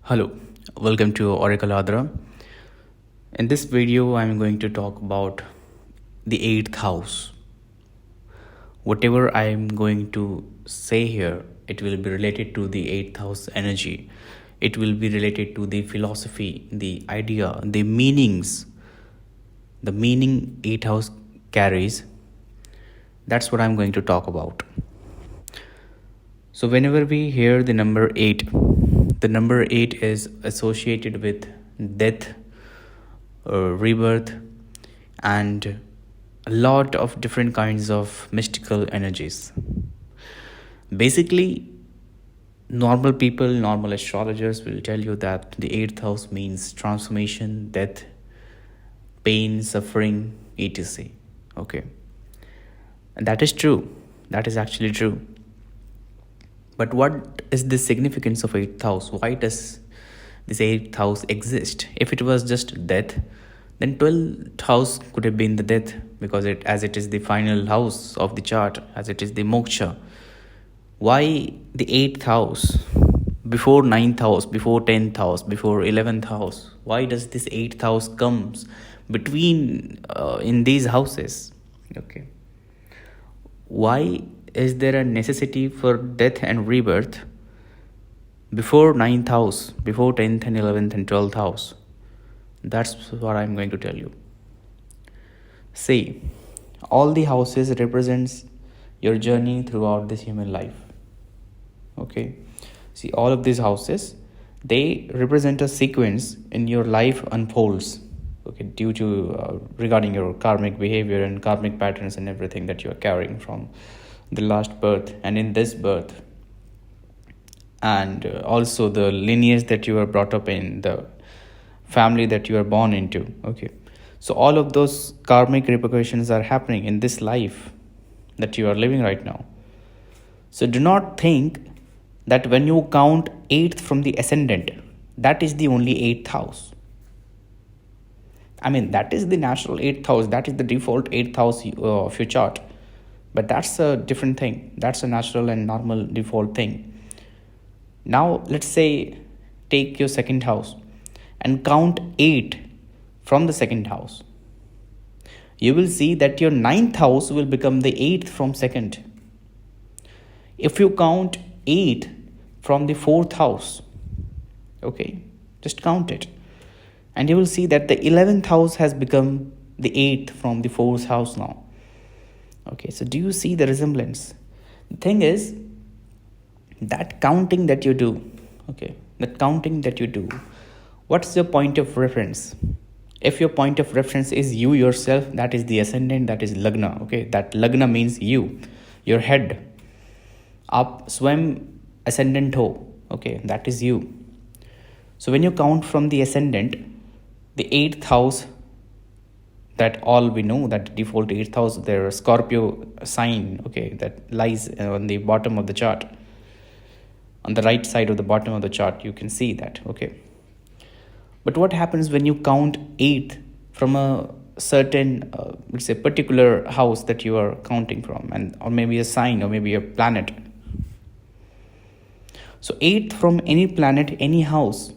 Hello, welcome to Oracle Ardra. In this video, I'm going to talk about the 8th house. Whatever I'm going to say here, it will be related to the 8th house energy. It will be related to the philosophy, the idea, the meanings, the meaning 8th house carries. That's what I'm going to talk about. So whenever we hear the number 8, the number 8 is associated with death, rebirth, and a lot of different kinds of mystical energies. Basically, normal people, normal astrologers will tell you that the 8th house means transformation, death, pain, suffering, etc. Okay. And that is true. That is actually true. But what is the significance of 8th house? Why does this 8th house exist? If it was just death, then 12th house could have been the death, because as it is the final house of the chart, as it is the moksha. Why the 8th house before 9th house, before 10th house, before 11th house? Why does this 8th house comes between in these houses? Okay. Why is there a necessity for death and rebirth before 9th house, before 10th and 11th and 12th house? That's what I'm going to tell you. See, all the houses represents your journey throughout this human life. Okay. See, all of these houses, they represent a sequence in your life unfolds. Okay, due to regarding your karmic behavior and karmic patterns and everything that you are carrying from the last birth and in this birth, and also the lineage that you are brought up in, the family that you are born into. Okay, so all of those karmic repercussions are happening in this life that you are living right now. So do not think that when you count 8th from the ascendant, that is the only 8th house. I mean, that is the natural 8th house, that is the default 8th house of your chart. But that's a different thing. That's a natural and normal default thing. Now, let's say, take your second house and count 8 from the second house. You will see that your 9th house will become the 8th from second. If you count 8 from the 4th house, okay, just count it. And you will see that the 11th house has become the 8th from the 4th house now. Okay, so do you see the resemblance? The thing is, that counting that you do, what's your point of reference? If your point of reference is you yourself, that is the ascendant, that is lagna. Okay, that lagna means you, your head. Up, swam, ascendant ho. Okay, that is you. So when you count from the ascendant, the 8th house, that all we know, that default 8th house, there Scorpio sign, okay, that lies on the bottom of the chart, on the right side of the bottom of the chart, you can see that. Okay, but what happens when you count 8th from a certain let's say particular house that you are counting from, and or maybe a sign or maybe a planet? So 8th from any planet, any house,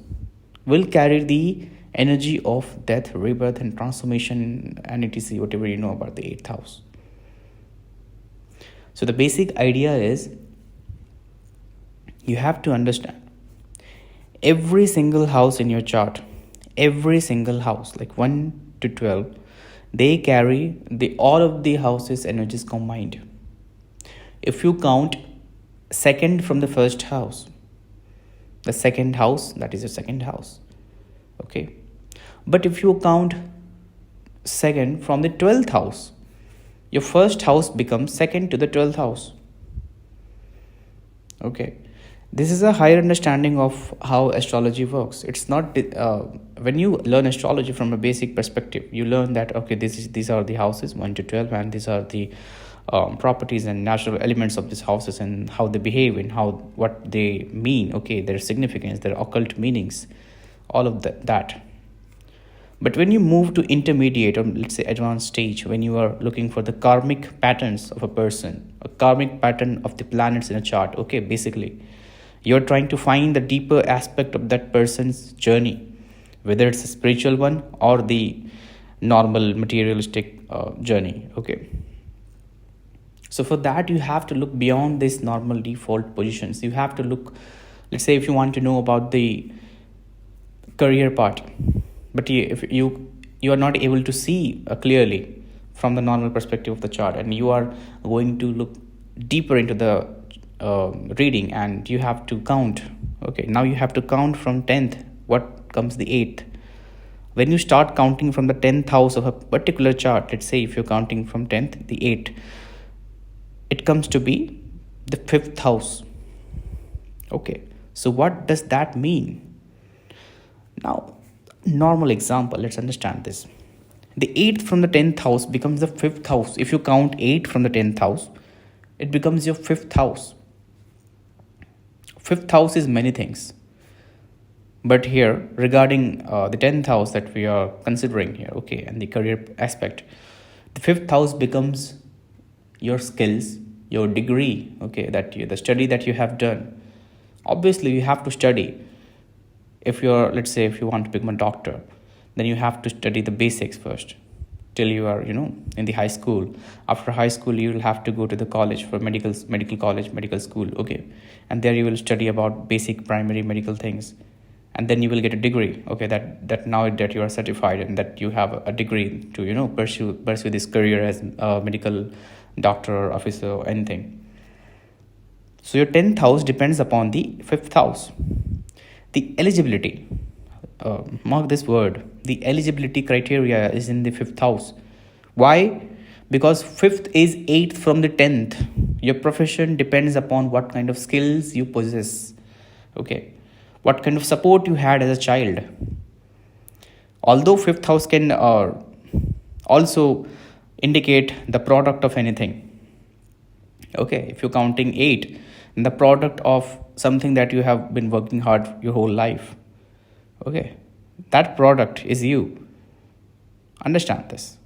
will carry the energy of death, rebirth, and transformation, and etc., whatever you know about the 8th house. So the basic idea is, you have to understand every single house in your chart, every single house, like 1 to 12, they carry all of the houses' energies combined. If you count second from the first house, the second house, that is your second house. Okay, but if you count second from the 12th house, your first house becomes second to the 12th house. Okay, this is a higher understanding of how astrology works. It's not when you learn astrology from a basic perspective, you learn that okay, these are the houses 1 to 12, and these are the properties and natural elements of these houses, and how they behave and what they mean. Okay, their significance, their occult meanings, all of that. But when you move to intermediate, or let's say advanced stage, when you are looking for the karmic patterns of a person, a karmic pattern of the planets in a chart, okay, basically You're trying to find the deeper aspect of that person's journey, whether it's a spiritual one or the normal materialistic journey. Okay. So for that, you have to look beyond these normal default positions. You have to look, let's say, if you want to know about the career part, but if you are not able to see clearly from the normal perspective of the chart, and you are going to look deeper into the reading, and you have to count. Okay, now you have to count from 10th what comes the 8th. When you start counting from the 10th house of a particular chart, let's say if you're counting from 10th, the 8th, it comes to be the 5th house. Okay, so what does that mean? Now, normal example, let's understand this. The 8th from the 10th house becomes the 5th house. If you count 8 from the 10th house, it becomes your 5th house. 5th house is many things. But here, regarding the 10th house that we are considering here, okay, and the career aspect, the 5th house becomes your skills, your degree, okay, the study that you have done. Obviously, you have to study. If you're, let's say, if you want to become a doctor, then you have to study the basics first till you are, in the high school. After high school, you will have to go to the college for medical college, medical school, okay, and there you will study about basic primary medical things, and then you will get a degree, okay, that now that you are certified and that you have a degree to pursue this career as a medical doctor or officer or anything. So your 10th house depends upon the 5th house. The eligibility, mark this word, the eligibility criteria is in the 5th house. Why? Because 5th is 8th from the 10th. Your profession depends upon what kind of skills you possess, okay, what kind of support you had as a child. Although 5th house can also indicate the product of anything, okay, if you're counting 8, the product of something that you have been working hard your whole life, okay, that product is you. Understand this.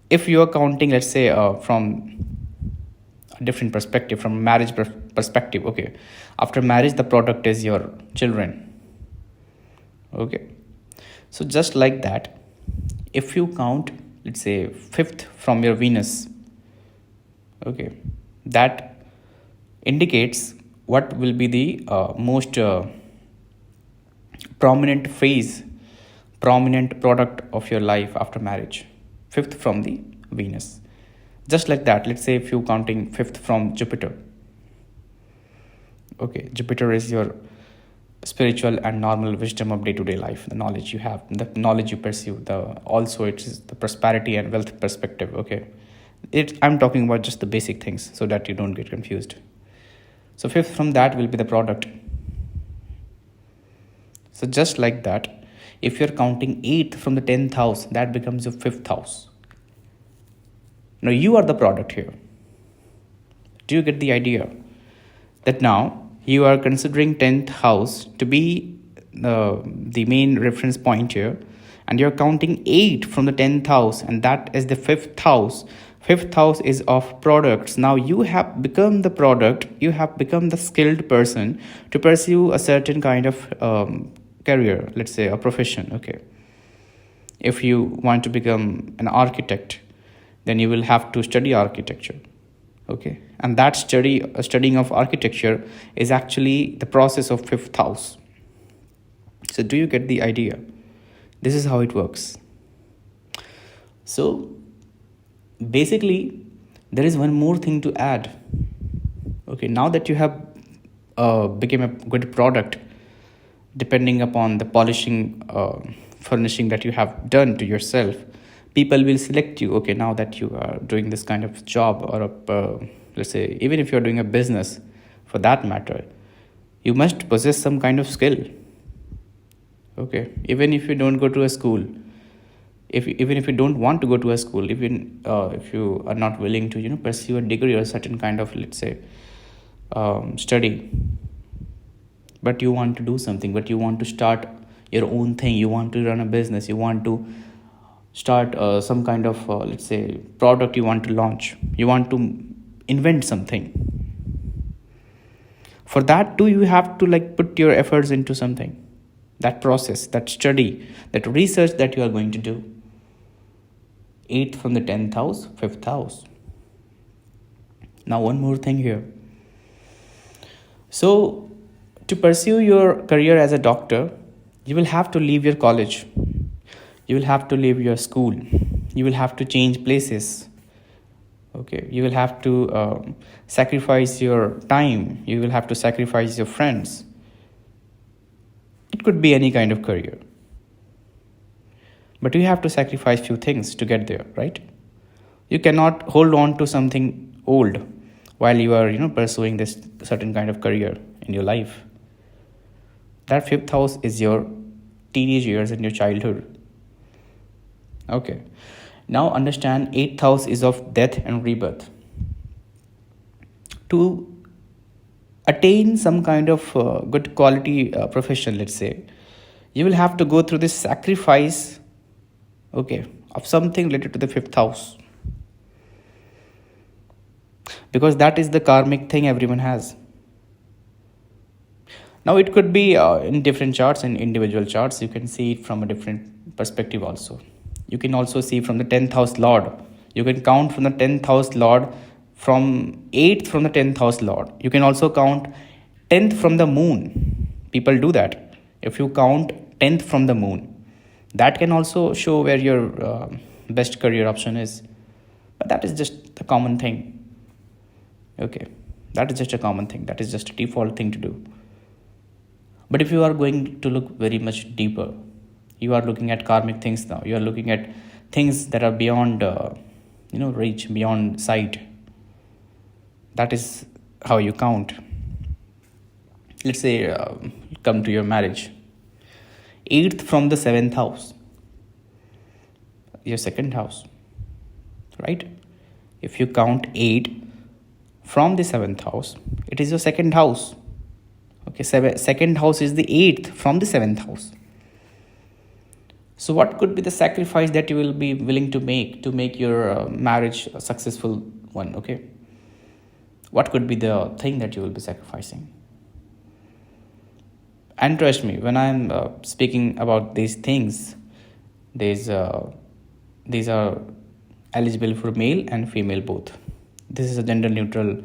If you are counting, let's say, from a different perspective, from a marriage perspective, okay, after marriage the product is your children, okay. So just like that, if you count, let's say, 5th from your Venus, okay, that indicates what will be the most prominent phase, prominent product of your life after marriage. 5th from the Venus. Just like that, let's say if you're counting 5th from Jupiter, okay, Jupiter is your spiritual and normal wisdom of day-to-day life, the knowledge you have, the knowledge you pursue, also it is the prosperity and wealth perspective, okay. I'm talking about just the basic things so that you don't get confused. So 5th from that will be the product. So just like that, if you're counting 8th from the 10th house, that becomes your 5th house. Now you are the product here. Do you get the idea? That now you are considering 10th house to be the main reference point here, and you're counting 8 from the 10th house, and that is the 5th house. 5th house is of products. Now you have become the product, you have become the skilled person to pursue a certain kind of career, let's say a profession, okay. If you want to become an architect, then you will have to study architecture, okay, and that studying of architecture is actually the process of 5th house. So do you get the idea? This is how it works. So basically there is one more thing to add, okay. Now that you have become a good product, depending upon the polishing, furnishing that you have done to yourself, people will select you, okay. Now that you are doing this kind of job, or let's say even if you're doing a business for that matter, you must possess some kind of skill, okay. Even if you don't go to a school, even if you don't want to go to a school, even if you are not willing to pursue a degree or a certain kind of, let's say, study, but you want to do something, but you want to start your own thing, you want to run a business, you want to start some kind of let's say product you want to launch, you want to invent something. For that too, you have to like put your efforts into something, that process, that study, that research that you are going to do. 8th from the 10th house, 5th house. Now one more thing here. So to pursue your career as a doctor, you will have to leave your college, you will have to leave your school, you will have to change places. Okay, you will have to sacrifice your time, you will have to sacrifice your friends. It could be any kind of career, but you have to sacrifice few things to get there, right? You cannot hold on to something old while you are pursuing this certain kind of career in your life. That 5th house is your teenage years and your childhood. Okay, now understand 8th house is of death and rebirth. To attain some kind of good quality profession, let's say, you will have to go through this sacrifice, okay, of something related to the 5th house, because that is the karmic thing everyone has. Now it could be in different charts, in individual charts, you can see it from a different perspective also. You can also see from the 10th house lord, you can count from the 10th house lord, from 8th from the 10th house lord. You can also count 10th from the moon. People do that. If you count 10th from the moon, that can also show where your best career option is. But that is just a common thing. Okay, that is just a common thing. That is just a default thing to do. But if you are going to look very much deeper, you are looking at karmic things now. You are looking at things that are beyond, reach, beyond sight. That is how you count. Let's say, come to your marriage. 8th from the 7th house, your second house, right? If you count 8 from the 7th house, it is your second house. Okay, second house is the 8th from the 7th house. So what could be the sacrifice that you will be willing to make your marriage a successful one? Okay, what could be the thing that you will be sacrificing? And trust me, when I'm speaking about these things, these are eligible for male and female both. This is a gender neutral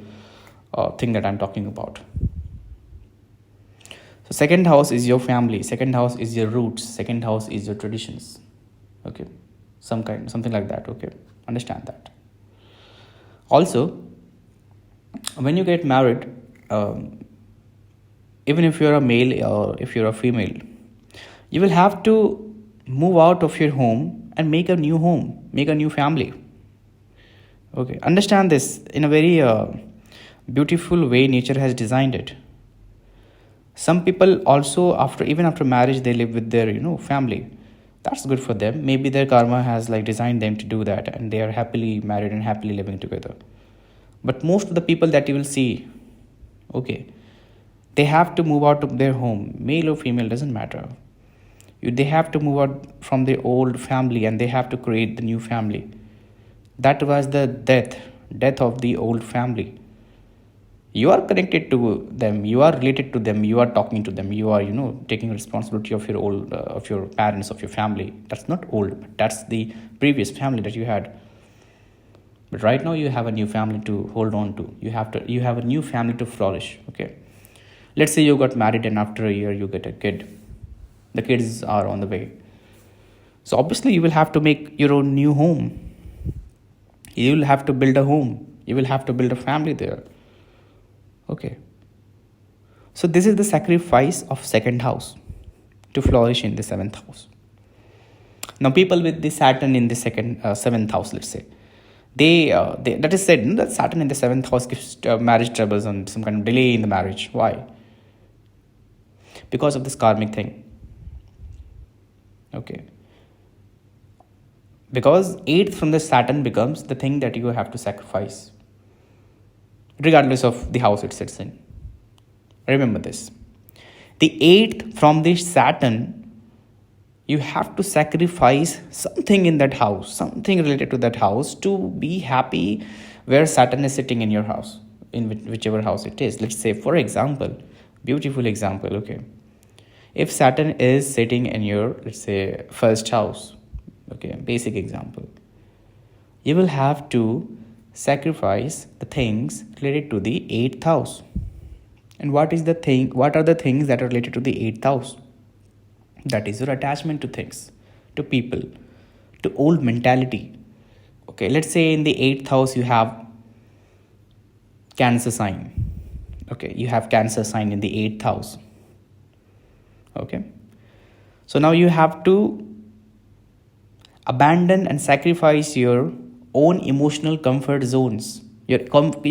thing that I'm talking about. So second house is your family, second house is your roots, second house is your traditions. Okay, something like that. Okay, understand that. Also, when you get married, even if you're a male or if you're a female, you will have to move out of your home and make a new home, make a new family. Okay, understand this in a very beautiful way. Nature has designed it. Some people also, even after marriage, they live with their family. That's good for them. Maybe their karma has like designed them to do that, and they are happily married and happily living together. But most of the people that you will see, okay, they have to move out of their home, male or female, doesn't matter. They have to move out from their old family and they have to create the new family. That was the death of the old family. You are connected to them, you are related to them, you are talking to them, you are taking responsibility of your parents, of your family. That's not old, but that's the previous family that you had. But right now you have a new family to hold on to. You have a new family to flourish. Okay, let's say you got married and after a year you get a kid. The kids are on the way. So obviously you will have to make your own new home. You will have to build a home. You will have to build a family there. Okay. So this is the sacrifice of second house to flourish in the 7th house. Now people with the Saturn in the 7th house, let's say, they that is said that Saturn in the 7th house gives marriage troubles and some kind of delay in the marriage. Why? Because of this karmic thing. Okay. Because 8th from the Saturn becomes the thing that you have to sacrifice, regardless of the house it sits in. Remember this. The 8th from the Saturn, you have to sacrifice something in that house, something related to that house to be happy where Saturn is sitting in your house. in whichever house it is. Let's say, for example, beautiful example, okay, if Saturn is sitting in your, let's say, first house, okay, basic example, you will have to sacrifice the things related to the 8th house. And what are the things that are related to the 8th house? That is your attachment to things, to people, to old mentality. Okay, let's say in the 8th house you have Cancer sign. Okay, you have Cancer sign in the 8th house. Okay, so now you have to abandon and sacrifice your own emotional comfort zones, your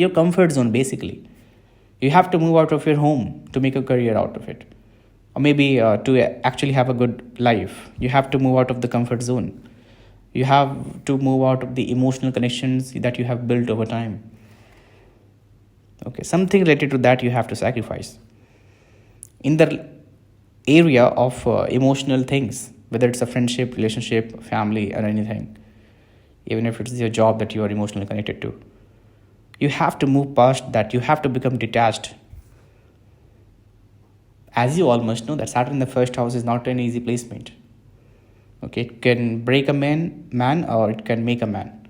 comfort zone basically. You have to move out of your home to make a career out of it, or maybe to actually have a good life. You have to move out of the comfort zone. You have to move out of the emotional connections that you have built over time. Okay, something related to that you have to sacrifice. In the area of emotional things, whether it's a friendship, relationship, family, or anything, even if it's your job that you are emotionally connected to, you have to move past that. You have to become detached. As you all must know, that Saturn in the first house is not an easy placement. Okay, it can break a man or it can make a man.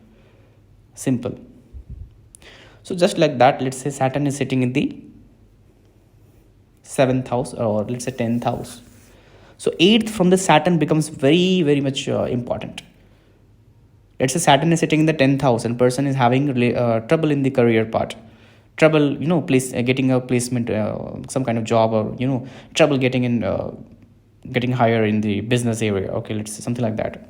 Simple. So just like that, let's say Saturn is sitting in the 7th house, or let's say 10th house. So 8th from the Saturn becomes very, very much important. Let's say Saturn is sitting in the 10th house and person is having trouble in the career part. Trouble, getting a placement, some kind of job, or, trouble getting higher in the business area. Okay, let's say something like that.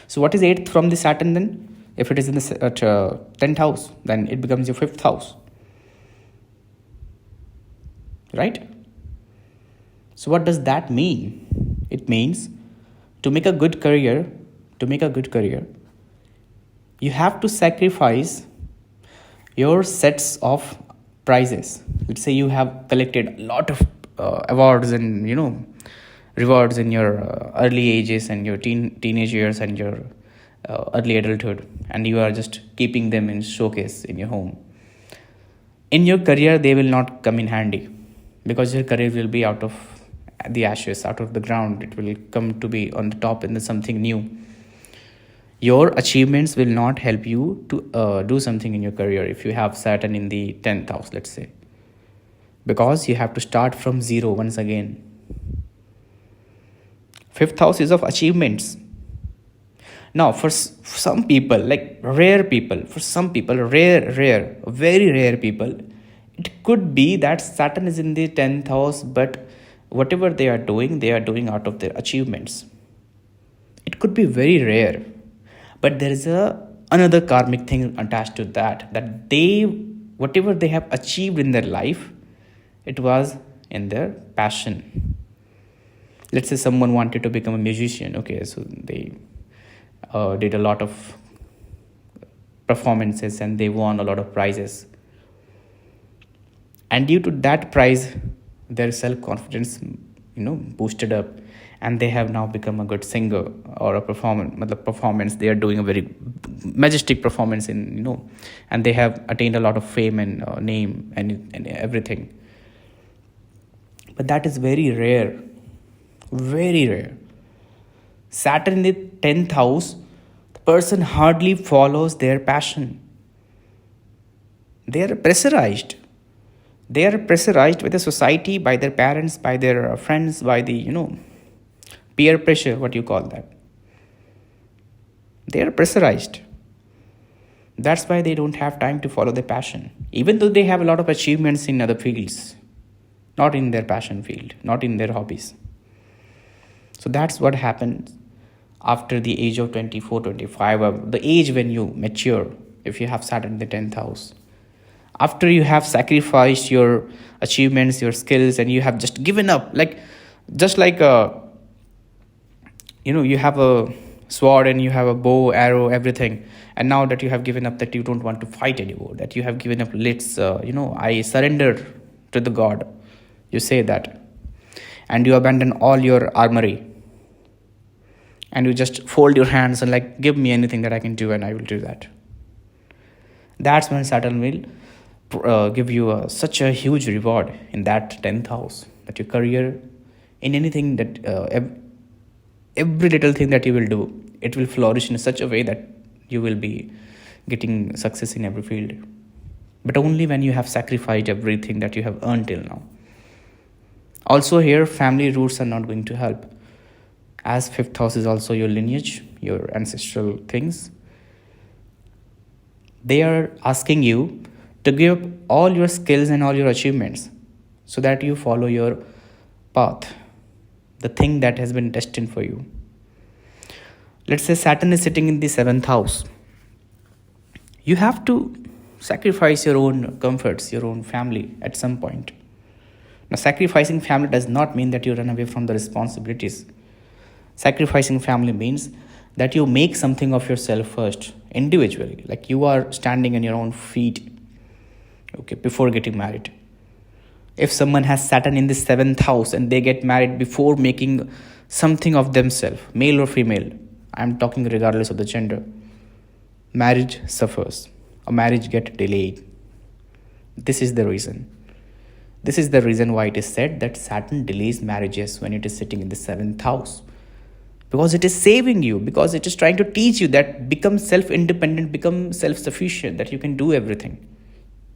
So what is 8th from the Saturn then? If it is in the 10th house, then it becomes your 5th house. Right? So what does that mean? It means to make a good career, you have to sacrifice your sets of prizes. Let's say you have collected a lot of awards and rewards in your early ages and your teenage years and your early adulthood, and you are just keeping them in showcase in your home. In your career, they will not come in handy, because your career will be out of the ashes, out of the ground. It will come to be on the top in something new. Your achievements will not help you to do something in your career if you have Saturn in the 10th house, let's say, because you have to start from zero once again. 5th house is of achievements. Now, for some people, like rare people, very rare people, it could be that Saturn is in the 10th house, but whatever they are doing out of their achievements. It could be very rare, but there is another karmic thing attached to that whatever they have achieved in their life, it was in their passion. Let's say someone wanted to become a musician. Okay, so they did a lot of performances and they won a lot of prizes, and due to that prize their self-confidence boosted up, and they have now become a good singer or a performance. They are doing a very majestic performance and they have attained a lot of fame and name and everything. But that is very rare. Saturn in the 10th house, the person hardly follows their passion. They are pressurized. They are pressurized by the society, by their parents, by their friends, by the, peer pressure, what you call that. They are pressurized. That's why they don't have time to follow their passion. Even though they have a lot of achievements in other fields, not in their passion field, not in their hobbies. So that's what happens after the age of 24, 25, or the age when you mature, if you have Saturn in the 10th house. After you have sacrificed your achievements, your skills, and you have just given up, you have a sword and you have a bow, arrow, everything, and now that you have given up, that you don't want to fight anymore, that you have given up, I surrender to the God, you say that, and you abandon all your armory, and you just fold your hands and give me anything that I can do and I will do that. That's when Saturn will give you such a huge reward in that 10th house, that your career, in anything that every little thing that you will do, it will flourish in such a way that you will be getting success in every field, but only when you have sacrificed everything that you have earned till now. Also here, family roots are not going to help, as 5th house is also your lineage, your ancestral things. They are asking you to give up all your skills and all your achievements so that you follow your path, the thing that has been destined for you. Let's say Saturn is sitting in the 7th house. You have to sacrifice your own comforts, your own family at some point. Now, sacrificing family does not mean that you run away from the responsibilities. Sacrificing family means that you make something of yourself first, individually, like you are standing on your own feet, okay, before getting married. If someone has Saturn in the 7th house and they get married before making something of themselves, male or female, I'm talking regardless of the gender, marriage suffers, a marriage get delayed. This is the reason. This is the reason why it is said that Saturn delays marriages when it is sitting in the 7th house. Because it is saving you, because it is trying to teach you that become self-independent, become self-sufficient, that you can do everything.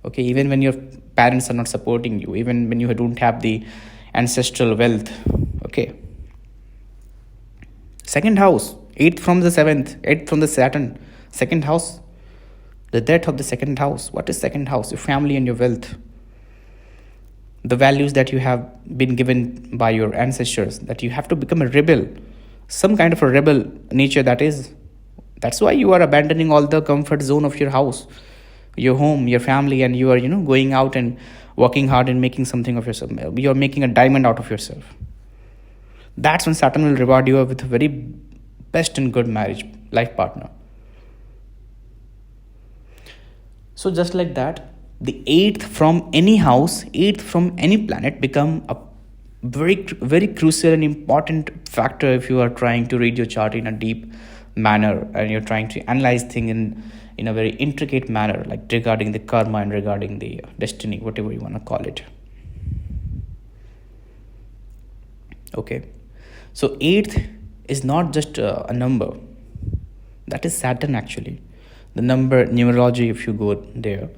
Okay, even when your parents are not supporting you, even when you don't have the ancestral wealth. Okay. 2nd house, 8th from the 7th, 8th from the Saturn, 2nd house, the death of the 2nd house. What is 2nd house? Your family and your wealth. The values that you have been given by your ancestors, that you have to become a rebel, some kind of a rebel nature. That's why you are abandoning all the comfort zone of your house, your home, your family, and you are, going out and working hard and making something of yourself. You are making a diamond out of yourself. That's when Saturn will reward you with a very best and good marriage life partner. So just like that, the 8th from any house, 8th from any planet become a very, very crucial and important factor if you are trying to read your chart in a deep manner and you're trying to analyze things in a very intricate manner, like regarding the karma and regarding the destiny, whatever you want to call it. Okay, so 8th is not just a number. That is Saturn actually. The number numerology, if you go there,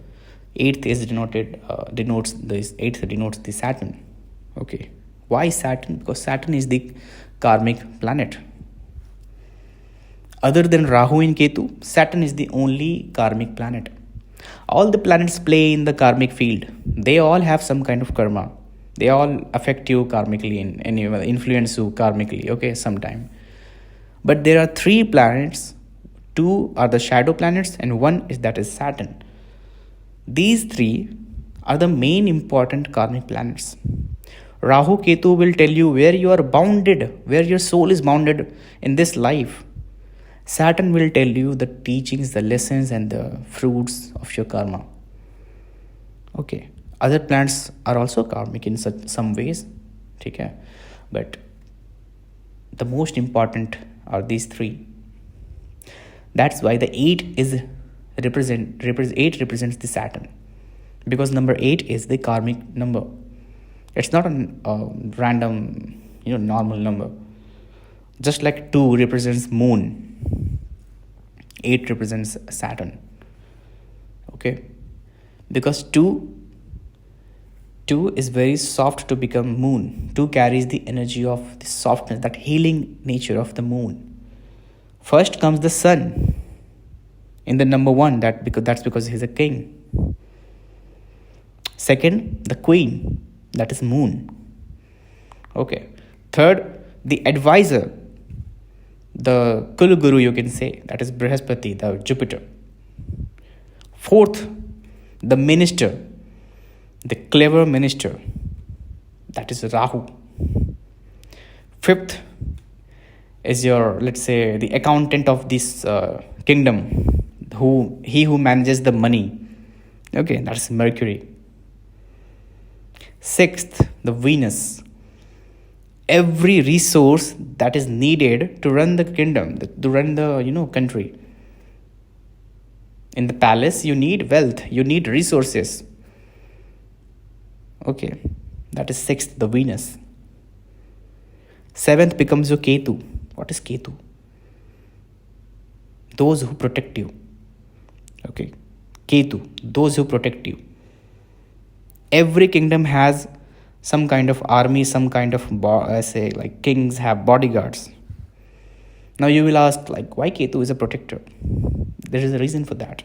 8th is denotes the Saturn. Okay, why Saturn? Because Saturn is the karmic planet. Other than Rahu and Ketu, Saturn is the only karmic planet. All the planets play in the karmic field. They all have some kind of karma. They all affect you karmically and influence you karmically, okay, sometime. But there are 3 planets. 2 are the shadow planets and 1 is Saturn. These 3 are the main important karmic planets. Rahu Ketu will tell you where you are bounded, where your soul is bounded in this life. Saturn will tell you the teachings, the lessons, and the fruits of your karma. Okay. Other planets are also karmic in some ways. Okay. But the most important are these 3. That's why the 8 represents the Saturn. Because number 8 is the karmic number. It's not a random, normal number. Just like 2 represents moon, 8 represents Saturn. Okay, because 2 is very soft to become moon. 2 carries the energy of the softness, that healing nature of the moon. First comes the sun in the number 1. That's because he's a king. Second, the queen, that is moon. Okay. Third, the advisor, the Kulguru, you can say, that is Brihaspati, the Jupiter. Fourth, the minister, the clever minister, that is Rahu. Fifth is your, let's say, the accountant of this kingdom, who manages the money. Okay, that's Mercury. Sixth, the Venus. Every resource that is needed to run the kingdom, to run the country. In the palace, you need wealth, you need resources. Okay, that is 6th, the Venus. 7th becomes your Ketu. What is Ketu? Those who protect you. Okay, Ketu, those who protect you. Every kingdom has some kind of army, some kind of, say, like kings have bodyguards. Now you will ask, like, why Ketu is a protector? There is a reason for that.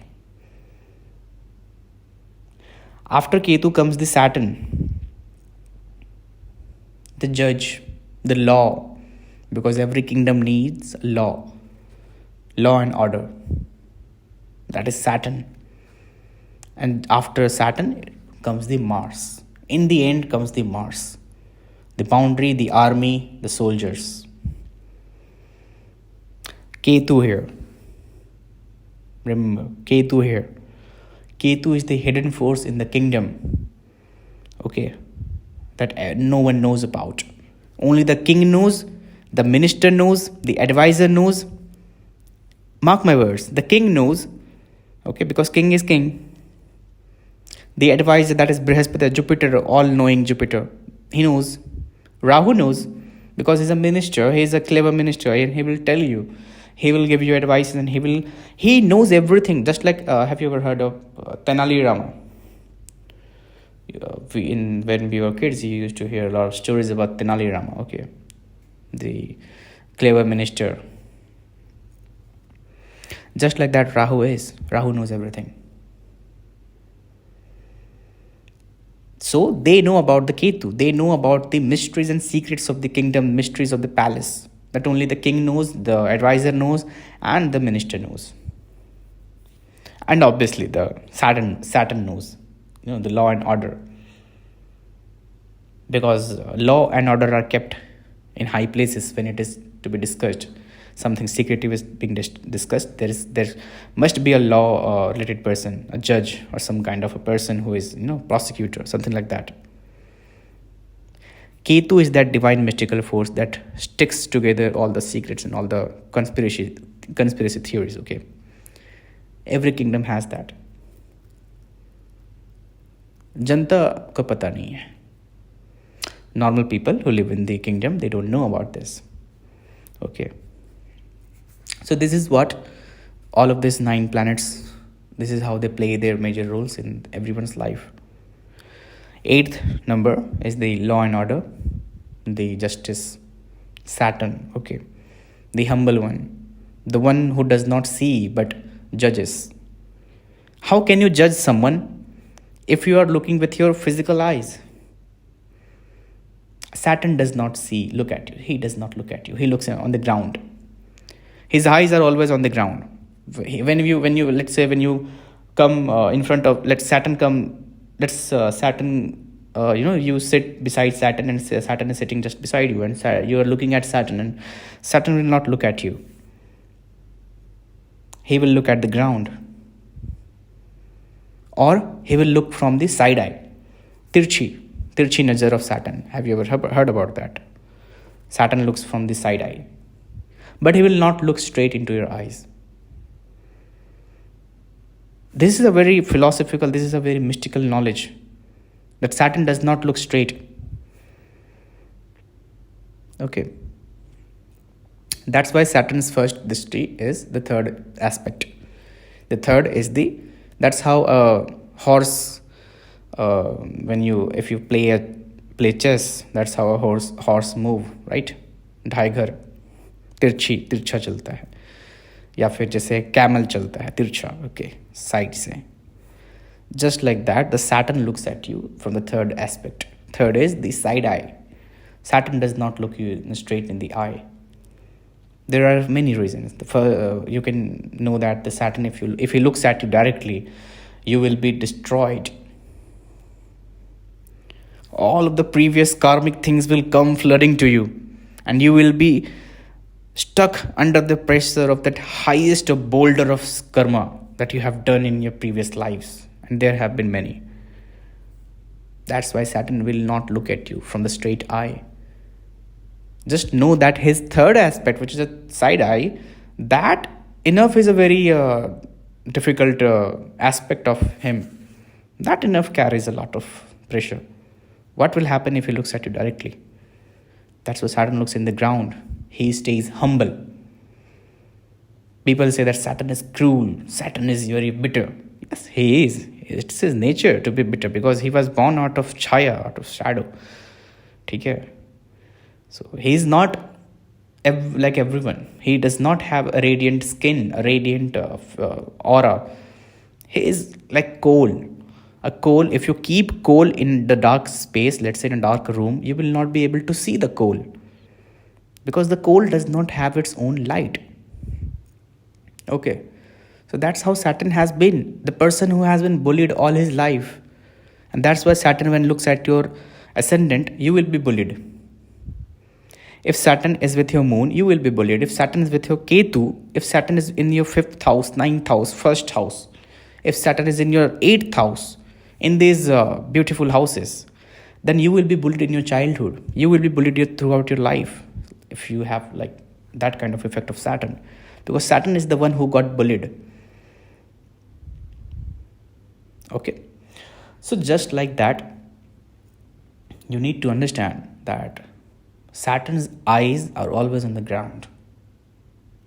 After Ketu comes the Saturn, the judge, the law, because every kingdom needs law and order. That is Saturn. And after Saturn comes the Mars. In the end comes the Mars, the boundary, the army, the soldiers. Ketu here. Remember, Ketu here. Ketu is the hidden force in the kingdom. Okay, that no one knows about. Only the king knows, the minister knows, the advisor knows. Mark my words, the king knows. Okay, because king is king. The advisor, that is Brihaspati, Jupiter, all-knowing Jupiter, he knows. Rahu knows, because he's a minister, he's a clever minister, and he will tell you. He will give you advice, and he knows everything. Just like, have you ever heard of Tenali Rama? When we were kids, you used to hear a lot of stories about Tenali Rama, okay? The clever minister. Just like that, Rahu knows everything. So they know about the Ketu. They know about the mysteries and secrets of the kingdom, mysteries of the palace. That only the king knows, the advisor knows, and the minister knows. And obviously the Saturn knows, the law and order. Because law and order are kept in high places when it is to be discussed. Something secretive is being discussed. There must be a law related person, a judge, or some kind of a person who is, prosecutor, something like that. Ketu is that divine mystical force that sticks together all the secrets and all the conspiracy theories, okay? Every kingdom has that. Janta ko pata nahi hai. Normal people who live in the kingdom, they don't know about this. Okay. So this is what all of these 9 planets, this is how they play their major roles in everyone's life. 8th number is the law and order, the justice, Saturn, okay. The humble one, the one who does not see but judges. How can you judge someone if you are looking with your physical eyes? Saturn does not look at you. He does not look at you. He looks on the ground. His eyes are always on the ground. When you let's say when you come in front of, you sit beside Saturn, and Saturn is sitting just beside you, and you are looking at Saturn, and Saturn will not look at you. He will look at the ground, or he will look from the side eye. Tirchi nazar of Saturn. Have you ever heard about that? Saturn looks from the side eye, but he will not look straight into your eyes. This is a very philosophical, this is a very mystical knowledge, that Saturn does not look straight. Okay. That's why Saturn's first drishti is the 3rd aspect. The 3rd is that's how a horse, if you play chess, that's how a horse move, right? Tiger, तिरछा चलता है, या फिर जैसे camel चलता है तिरछा, okay, side से. Just like that, the Saturn looks at you from the 3rd aspect. 3rd is the side eye. Saturn does not look you straight in the eye. There are many reasons. You can know that the Saturn, if he looks at you directly, you will be destroyed. All of the previous karmic things will come flooding to you, and you will be stuck under the pressure of that highest boulder of karma that you have done in your previous lives, and there have been many. That's why Saturn will not look at you from the straight eye. Just know that his 3rd aspect, which is a side eye, that enough is a very difficult aspect of him, that enough carries a lot of pressure. What will happen if he looks at you directly? That's why Saturn looks in the ground. He stays humble. People say that Saturn is cruel, Saturn is very bitter. Yes, he is. It's his nature to be bitter because he was born out of chaya, out of shadow. Okay? So he's not like everyone. He does not have a radiant skin, a radiant aura. He is like coal. A coal, if you keep coal in the dark space, let's say in a dark room, you will not be able to see the coal because the coal does not have its own light. Okay, so that's how Saturn has been, the person who has been bullied all his life. And that's why Saturn, when looks at your ascendant, you will be bullied. If Saturn is with your moon, you will be bullied. If Saturn is with your Ketu, if Saturn is in your 5th house, 9th house, 1st house, if Saturn is in your 8th house, in these beautiful houses, then you will be bullied in your childhood. You will be bullied throughout your life if you have like that kind of effect of Saturn. Because Saturn is the one who got bullied. Okay. So just like that, you need to understand that Saturn's eyes are always on the ground.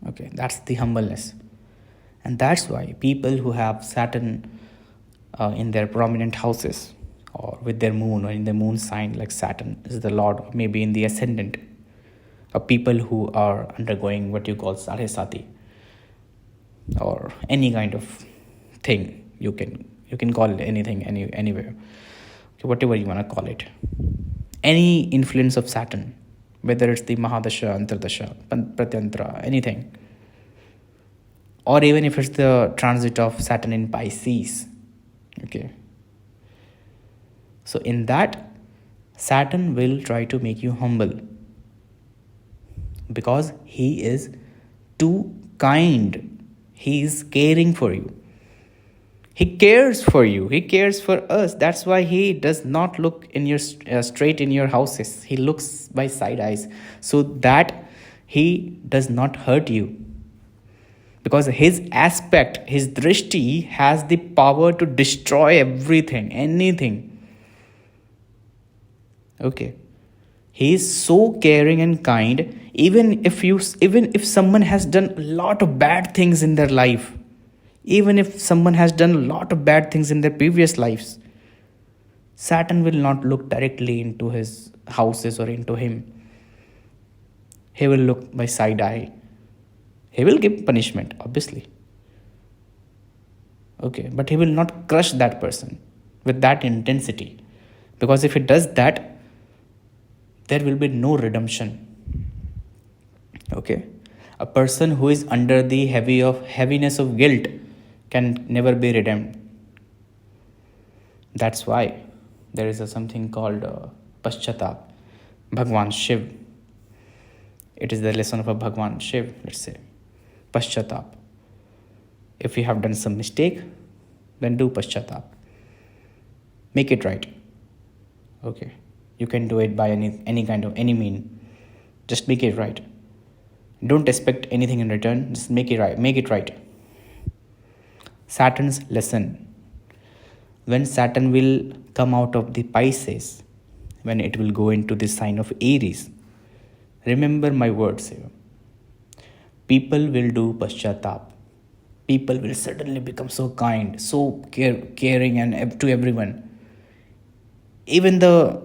Okay, that's the humbleness. And that's why people who have Saturn in their prominent houses or with their moon or in the moon sign, like Saturn is the lord, or maybe in the ascendant, or people who are undergoing what you call sarhesati or any kind of thing, you can call it anything, anywhere, okay, whatever you want to call it, any influence of Saturn, whether it's the Mahadasha, Antardasha, Pratyantra, anything, or even if it's the transit of Saturn in Pisces. Okay. So in that, Saturn will try to make you humble because he is too kind. He is caring for you. He cares for you. He cares for us. That's why he does not look in your straight in your houses. He looks by side eyes so that he does not hurt you. Because his aspect, his drishti has the power to destroy everything, anything. Okay. He is so caring and kind. Even if someone has done a lot of bad things in their life, even if someone has done a lot of bad things in their previous lives, Saturn will not look directly into his houses or into him. He will look by side eye. He will give punishment, obviously. Okay, but he will not crush that person with that intensity. Because if he does that, there will be no redemption. Okay, a person who is under the heaviness of guilt can never be redeemed. That's why there is something called Paschatap, Bhagwan Shiv. It is the lesson of a Bhagwan Shiv, let's say. Paschatap. If you have done some mistake, then do Paschatap. Make it right. Okay. You can do it by any mean. Just make it right. Don't expect anything in return. Just make it right. Make it right. Saturn's lesson. When Saturn will come out of the Pisces, when it will go into the sign of Aries, remember my words here. People will do Paschatap. People will suddenly become so kind, so caring and to everyone. Even the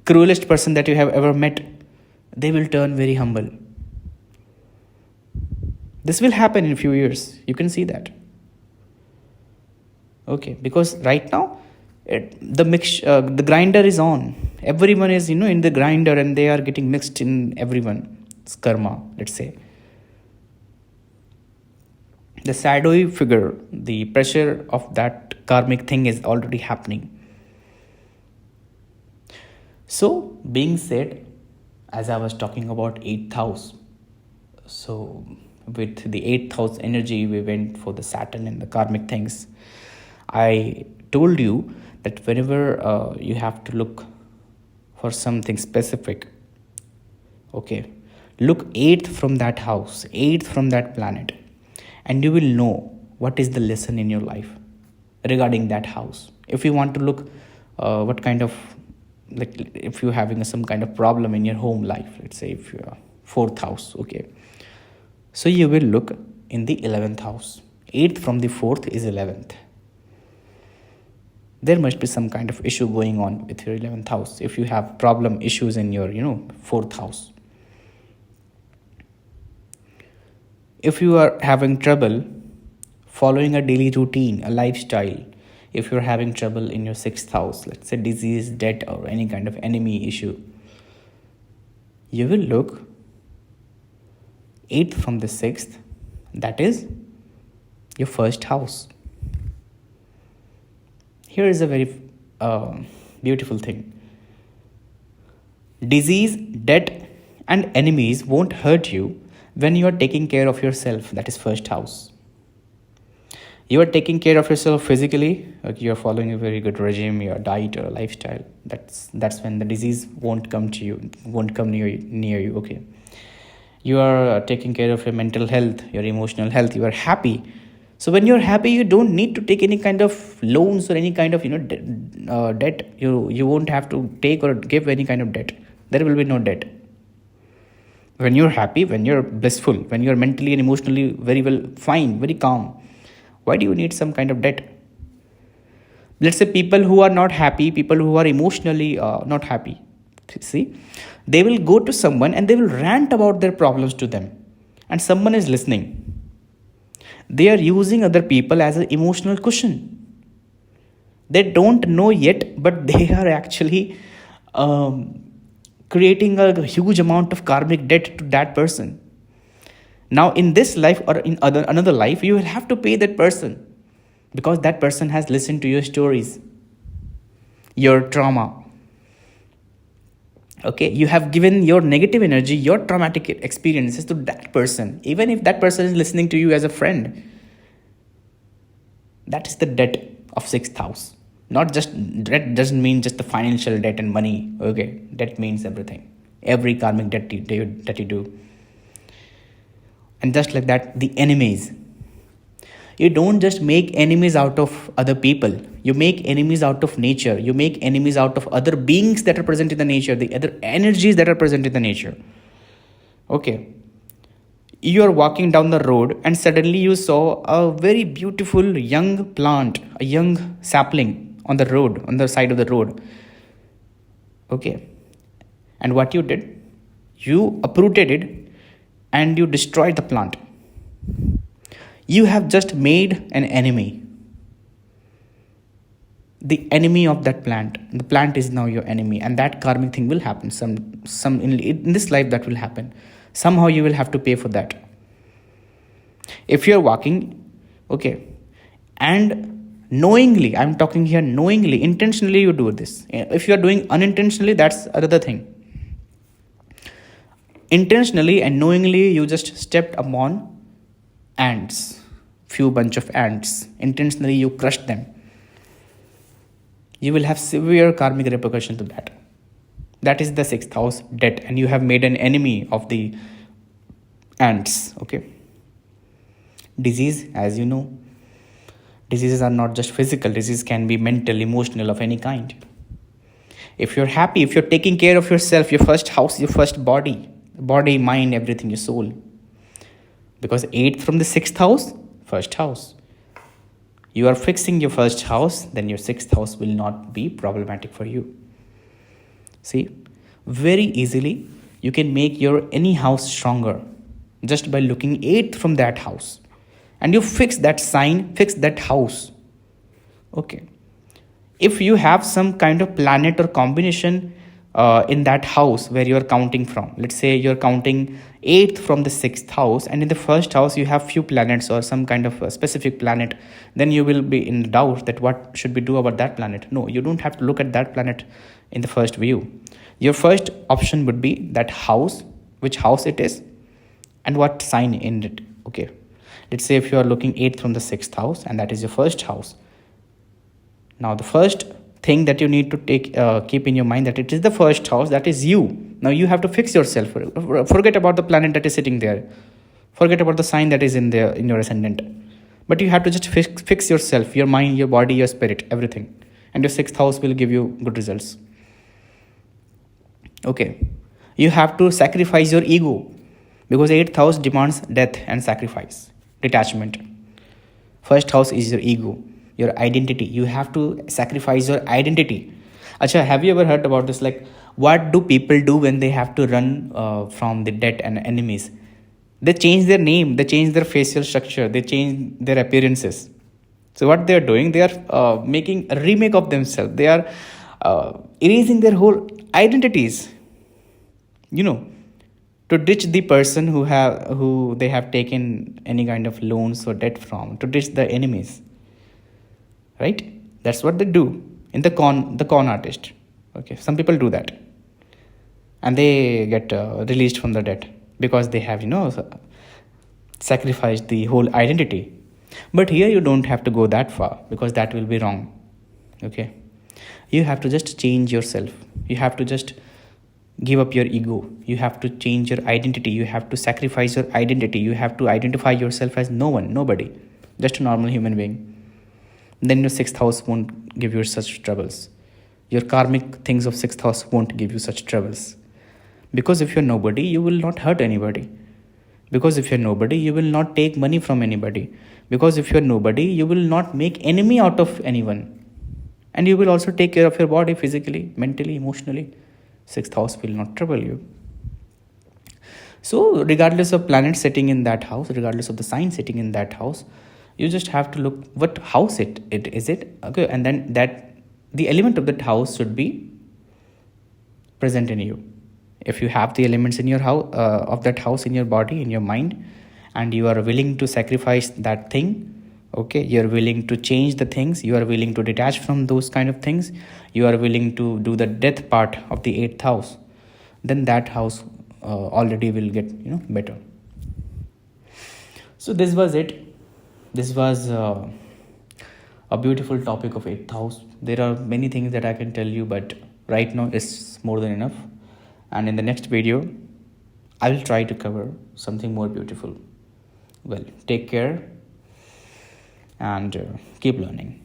cruelest person that you have ever met, they will turn very humble. This will happen in a few years. You can see that. Okay, because right now, the grinder is on. Everyone is, in the grinder and they are getting mixed in everyone's karma, let's say. The shadowy figure, the pressure of that karmic thing is already happening. So, being said, as I was talking about 8th house, so with the 8th house energy, we went for the Saturn and the karmic things. I told you that whenever you have to look for something specific, okay, look 8th from that house, 8th from that planet, and you will know what is the lesson in your life regarding that house. If you want to look what kind of, like if you're having some kind of problem in your home life, let's say if you're fourth house, okay, so you will look in the 11th house. 8th from the 4th is 11th. There must be some kind of issue going on with your 11th house if you have problem issues in your 4th house. If you are having trouble following a daily routine, a lifestyle, if you're having trouble in your 6th house, let's say disease, debt, or any kind of enemy issue, you will look 8th from the 6th, that is your first house. Here is a very beautiful thing. Disease, debt, and enemies won't hurt you when you are taking care of yourself. That is first house. You are taking care of yourself physically, like you are following a very good regime, your diet or lifestyle. That's when the disease won't come to you, won't come near you. Okay. You are taking care of your mental health, your emotional health. You are happy. So when you're happy, you don't need to take any kind of loans or any kind of debt. You won't have to take or give any kind of debt. There will be no debt. When you're happy, when you're blissful, when you're mentally and emotionally very well, fine, very calm, why do you need some kind of debt? Let's say people who are not happy, people who are emotionally not happy, see, they will go to someone and they will rant about their problems to them, and someone is listening. They are using other people as an emotional cushion. They don't know yet, but they are actually creating a huge amount of karmic debt to that person. Now in this life or in another life, you will have to pay that person, because that person has listened to your stories, your trauma. Okay, you have given your negative energy, your traumatic experiences to that person, even if that person is listening to you as a friend. That is the debt of 6th house. Not just debt doesn't mean just the financial debt and money. Okay, debt means everything, every karmic debt that you do. And just like that, the enemies. You don't just make enemies out of other people. You make enemies out of nature. You make enemies out of other beings that are present in the nature, the other energies that are present in the nature. Okay. You are walking down the road and suddenly you saw a very beautiful young plant, a young sapling on the road, on the side of the road. Okay. And what you did? You uprooted it and you destroyed the plant. You have just made an enemy. The enemy of that plant. The plant is now your enemy, and that karmic thing will happen. Some in this life that will happen. Somehow you will have to pay for that. If you're walking, okay, and knowingly, I'm talking here knowingly, intentionally you do this. If you're doing unintentionally, that's another thing. Intentionally and knowingly, you just stepped upon ants. Few bunch of ants. Intentionally you crushed them. You will have severe karmic repercussion to that. That is the 6th house debt, and you have made an enemy of the ants. Okay. Disease, as you know, diseases are not just physical. Disease can be mental, emotional, of any kind. If you're happy, if you're taking care of yourself, your first house, your first body, mind, everything, your soul. Because 8th from the 6th house, first house. You are fixing your first house, then your 6th house will not be problematic for you. See, very easily you can make your any house stronger just by looking 8th from that house. And you fix that sign, fix that house. Okay. If you have some kind of planet or combination in that house where you are counting from, let's say you're counting 8th from the 6th house, and in the first house you have few planets or some kind of a specific planet, then you will be in doubt that what should we do about that planet. No, you don't have to look at that planet in the first view. Your first option would be that house, which house it is, and what sign in it. Okay, let's say if you are looking 8th from the 6th house, and that is your first house. Now the first thing that you need to keep in your mind, that it is the first house, that is you. Now you have to fix yourself. Forget about the planet that is sitting there. Forget about the sign that is in your ascendant. But you have to just fix yourself, your mind, your body, your spirit, everything. And your sixth house will give you good results. Okay. You have to sacrifice your ego, because eighth house demands death and sacrifice, detachment. First house is your ego, your identity. You have to sacrifice your identity. Acha, have you ever heard about this? Like, what do people do when they have to run from the debt and enemies? They change their name, they change their facial structure, they change their appearances. So what they are doing, they are making a remake of themselves. They are erasing their whole identities. You know, to ditch the person who they have taken any kind of loans or debt from, to ditch the enemies, right? That's what they do in the con artist. Okay, some people do that, and they get released from the debt because they have sacrificed the whole identity. But here you don't have to go that far, because that will be wrong. Okay, you have to just change yourself. You have to just give up your ego. You have to change your identity. You have to sacrifice your identity. You have to identify yourself as no one, nobody, just a normal human being. Then your sixth house won't give you such troubles. Your karmic things of sixth house won't give you such troubles. Because if you're nobody, you will not hurt anybody. Because if you're nobody, you will not take money from anybody. Because if you're nobody, you will not make enemy out of anyone. And you will also take care of your body physically, mentally, emotionally. Sixth house will not trouble you. So regardless of planet sitting in that house, regardless of the sign sitting in that house, you just have to look what house it is it. Okay, and then that the element of that house should be present in you. If you have the elements in your house of that house in your body, in your mind, and you are willing to sacrifice that thing, okay, you're willing to change the things, you are willing to detach from those kind of things, you are willing to do the death part of the eighth house, then that house already will get better. So this was it. This was a beautiful topic of eighth house. There are many things that I can tell you, but right now it's more than enough. And in the next video, I will try to cover something more beautiful. Well, take care and keep learning.